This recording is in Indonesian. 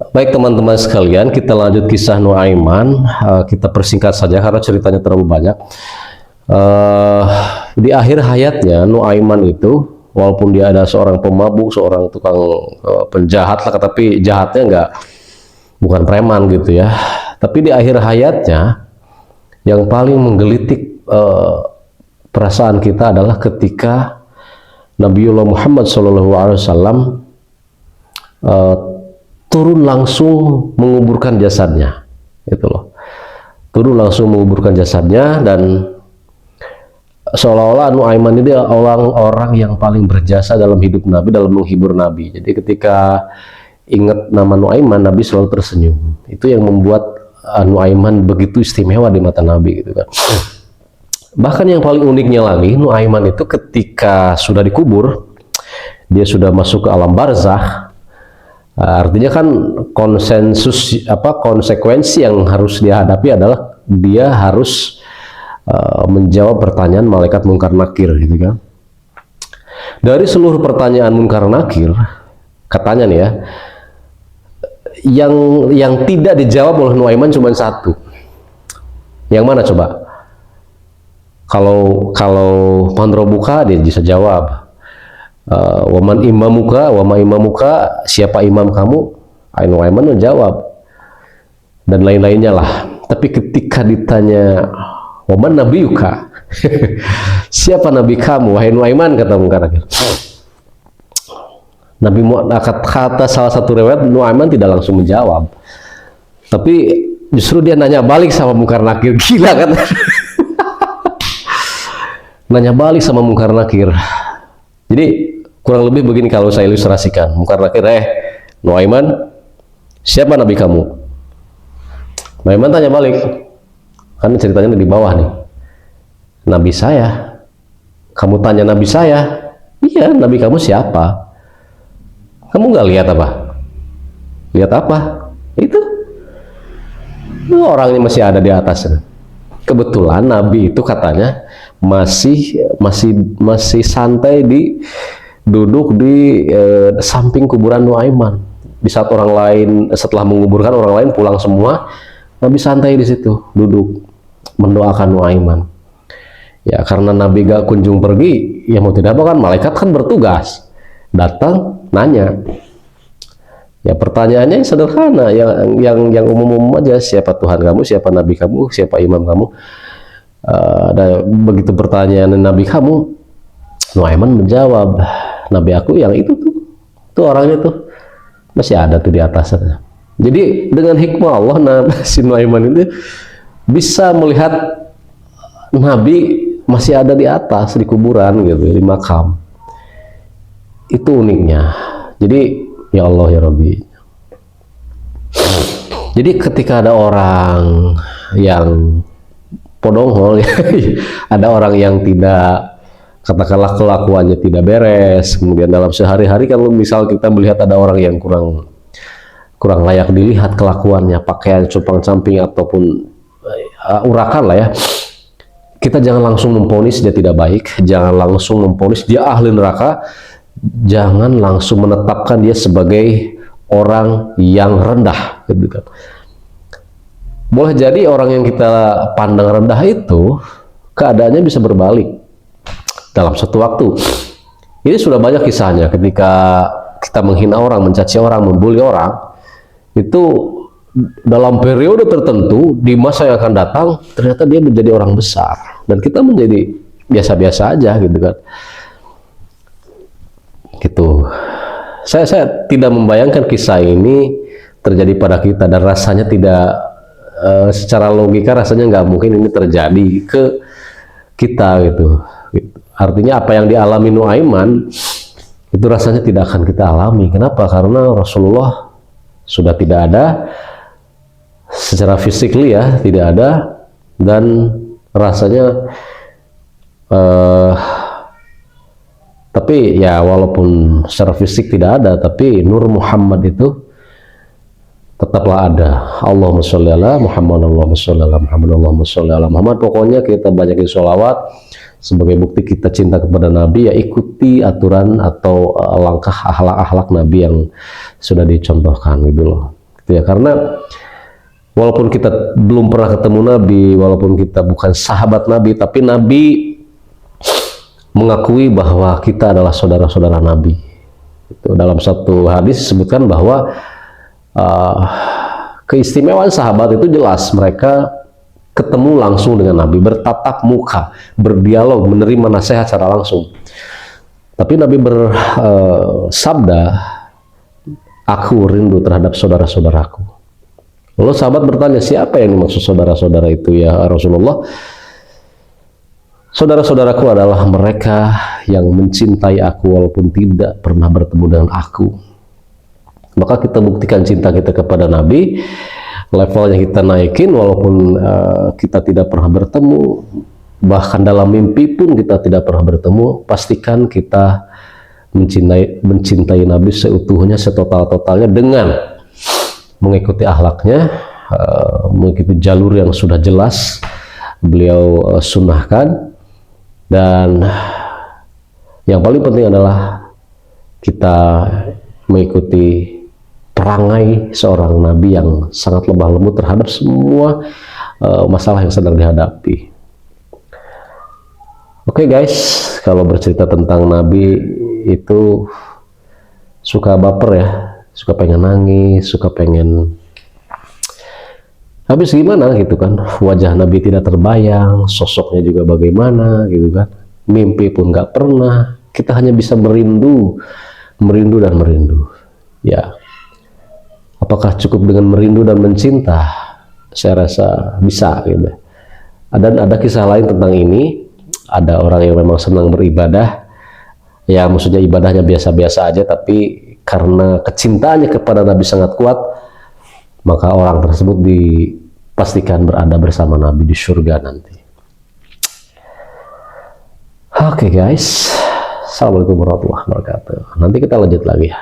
Baik teman-teman sekalian, kita lanjut kisah Nuaiman. Kita persingkat saja karena ceritanya terlalu banyak. Di akhir hayatnya Nuaiman itu, walaupun dia ada seorang pemabuk, seorang tukang penjahat lah, tapi jahatnya bukan preman gitu ya. Tapi di akhir hayatnya yang paling menggelitik perasaan kita adalah ketika Nabiullah Muhammad SAW turun langsung menguburkan jasadnya, itu loh. Turun langsung menguburkan jasadnya, dan seolah-olah Nuaiman ini orang-orang yang paling berjasa dalam hidup Nabi, dalam menghibur Nabi. Jadi ketika ingat nama Nuaiman, Nabi selalu tersenyum. Itu yang membuat Nuaiman begitu istimewa di mata Nabi, gitu kan. Bahkan yang paling uniknya lagi, Nuaiman itu ketika sudah dikubur, dia sudah masuk ke alam barzakh. Artinya kan konsekuensi yang harus dia hadapi adalah dia harus menjawab pertanyaan malaikat Munkar Nakir, gitu kan. Dari seluruh pertanyaan Munkar Nakir, katanya nih ya, yang tidak dijawab oleh Nuaiman cuma satu. Yang mana coba? Kalau Pandrobuka dia bisa jawab. Waman imamuka, wama imamuka, siapa imam kamu? Nuaiman menjawab, dan lain-lainnya lah. Tapi ketika ditanya waman nabiyuka, siapa nabi kamu, wahai Nuaiman, kata Munkar Nakir. Nabi kata salah satu riwayat, Nuaiman tidak langsung menjawab, tapi justru dia nanya balik sama Munkar Nakir. Gila kan? Nanya balik sama Munkar Nakir. Jadi kurang lebih begini kalau saya ilustrasikan. Munkar Nakir, Nuaiman, siapa nabi kamu? Nuaiman tanya balik, kan ceritanya di bawah nih. Nabi saya. Kamu tanya nabi saya? Iya, nabi kamu siapa? Kamu nggak lihat apa? Lihat apa? Itu orangnya masih ada di atas. Kebetulan nabi itu katanya masih santai duduk di samping kuburan Nuaiman. Di saat orang lain setelah menguburkan, orang lain pulang semua, Nabi santai di situ, duduk mendoakan Nuaiman. Ya karena Nabi gak kunjung pergi, ya mau tidak apa kan malaikat kan bertugas, datang nanya. Ya pertanyaannya sederhana, yang umum-umum aja, siapa Tuhan kamu, siapa Nabi kamu, siapa imam kamu. Dan begitu pertanyaan Nabi kamu, Nuaiman menjawab, Nabi aku yang itu tuh orangnya tuh masih ada tuh di atas. Jadi dengan hikmah Allah, si Nuaiman itu bisa melihat Nabi masih ada di atas, di kuburan gitu, di makam. Itu uniknya. Jadi ya Allah ya Rabbi. Jadi ketika ada orang yang podonghol, ada orang yang tidak, katakanlah kelakuannya tidak beres, kemudian dalam sehari-hari kan misal kita melihat ada orang yang kurang layak dilihat kelakuannya, pakaian compang-camping ataupun urakan lah ya, kita jangan langsung memvonis dia tidak baik, jangan langsung memvonis dia ahli neraka, jangan langsung menetapkan dia sebagai orang yang rendah, gitu kan. Boleh jadi orang yang kita pandang rendah itu keadaannya bisa berbalik dalam satu waktu. Ini sudah banyak kisahnya, ketika kita menghina orang, mencaci orang, membuli orang, itu dalam periode tertentu di masa yang akan datang ternyata dia menjadi orang besar dan kita menjadi biasa-biasa aja, gitu kan. Gitu. Saya tidak membayangkan kisah ini terjadi pada kita, dan rasanya tidak secara logika rasanya nggak mungkin ini terjadi ke kita gitu. Artinya apa yang dialami Nuaiman itu rasanya tidak akan kita alami. Kenapa? Karena Rasulullah sudah tidak ada secara physically ya, tidak ada, dan rasanya tapi ya walaupun secara fisik tidak ada, tapi Nur Muhammad itu tetaplah ada. Allahumma sholli ala Muhammad, Allahumma sholli ala Muhammad, Allahumma sholli ala Muhammad. Pokoknya kita banyakin sholawat sebagai bukti kita cinta kepada Nabi, ya ikuti aturan atau langkah akhlak-akhlak Nabi yang sudah dicontohkan gitu loh. Ya, karena walaupun kita belum pernah ketemu Nabi, walaupun kita bukan sahabat Nabi, tapi Nabi mengakui bahwa kita adalah saudara-saudara Nabi. Itu dalam satu hadis disebutkan bahwa keistimewaan sahabat itu jelas, mereka ketemu langsung dengan Nabi, bertatap muka, berdialog, menerima nasihat secara langsung. Tapi Nabi bersabda, aku rindu terhadap saudara-saudaraku. Lalu sahabat bertanya, siapa yang dimaksud saudara-saudara itu ya Rasulullah? Saudara-saudaraku adalah mereka yang mencintai aku walaupun tidak pernah bertemu dengan aku. Maka kita buktikan cinta kita kepada Nabi, levelnya kita naikin walaupun kita tidak pernah bertemu, bahkan dalam mimpi pun kita tidak pernah bertemu. Pastikan kita mencintai Nabi seutuhnya, setotal-totalnya dengan mengikuti akhlaknya, mengikuti jalur yang sudah jelas beliau sunnahkan, dan yang paling penting adalah kita mengikuti perangai seorang Nabi yang sangat lemah lembut terhadap semua masalah yang sedang dihadapi. Oke guys, kalau bercerita tentang Nabi itu suka baper ya, suka pengen nangis, suka pengen habis gimana gitu kan. Wajah Nabi tidak terbayang, sosoknya juga bagaimana gitu kan. Mimpi pun nggak pernah, kita hanya bisa merindu dan merindu. Ya, apakah cukup dengan merindu dan mencinta? Saya rasa bisa gitu. Dan ada kisah lain tentang ini. Ada orang yang memang senang beribadah, ya maksudnya ibadahnya biasa-biasa aja, tapi karena kecintaannya kepada Nabi sangat kuat, maka orang tersebut dipastikan berada bersama Nabi di surga nanti. Oke guys, assalamualaikum warahmatullahi wabarakatuh. Nanti kita lanjut lagi ya.